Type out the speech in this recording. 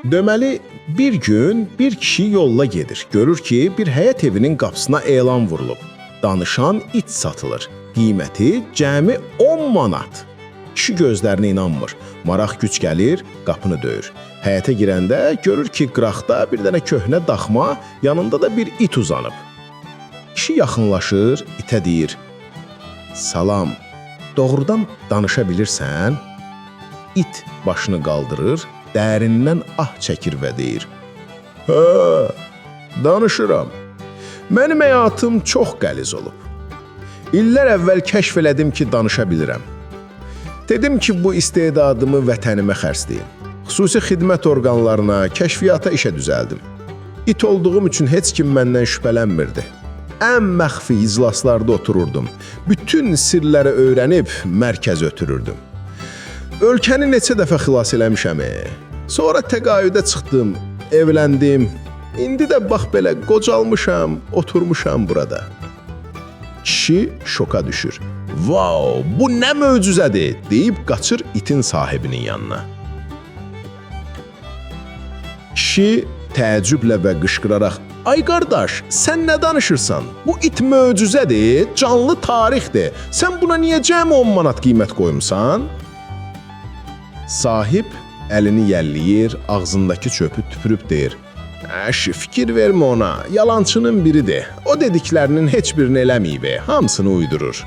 Deməli, bir gün bir kişi yolla gedir. Görür ki, bir həyət evinin qapısına elan vurulub. Danışan it satılır. Qiyməti cəmi 10 manat. Kişi gözlərinə inanmır. Maraq güc gəlir, qapını döyür. Həyətə girəndə görür ki, qıraqda bir dənə köhnə daxma, yanında da bir it uzanıb. Kişi yaxınlaşır, itə deyir: "Salam, doğrudan danışa bilirsən?" İt başını qaldırır, dərindən ah çəkir və deyir: "Hə, danışıram. Mənim həyatım çox qəliz olub. İllər əvvəl kəşf elədim ki, danışa bilirəm. Dedim ki, bu istedadımı vətənimə xərcləyim. Xüsusi xidmət orqanlarına, kəşfiyyata işə düzəldim. İt olduğum üçün heç kim məndən şübhələnmirdi. Ən məxfi iclaslarda otururdum. Bütün sirləri öyrənib mərkəz ötürürdüm. Ölkəni neçə dəfə xilas eləmişəm. Sonra təqaüdə çıxdım, evləndim. İndi də bax belə qocalmışam, oturmuşam burada." Kişi şoka düşür. "Vau, bu nə möcüzədir!" deyib qaçır itin sahibinin yanına. Kişi təəccüblə və qışqıraraq: "Ay qardaş, sən nə danışırsan? Bu it möcüzədir, canlı tarixdir. Sən buna niyə cəmi 10 manat qiymət qoymusan?" Sahib əlini yəlləyir, ağzındakı çöpü tüpürüb deyir: "Əş, fikir vermə ona, yalançının biridir. O dediklərinin heç birini eləməyib, hamısını uydurur."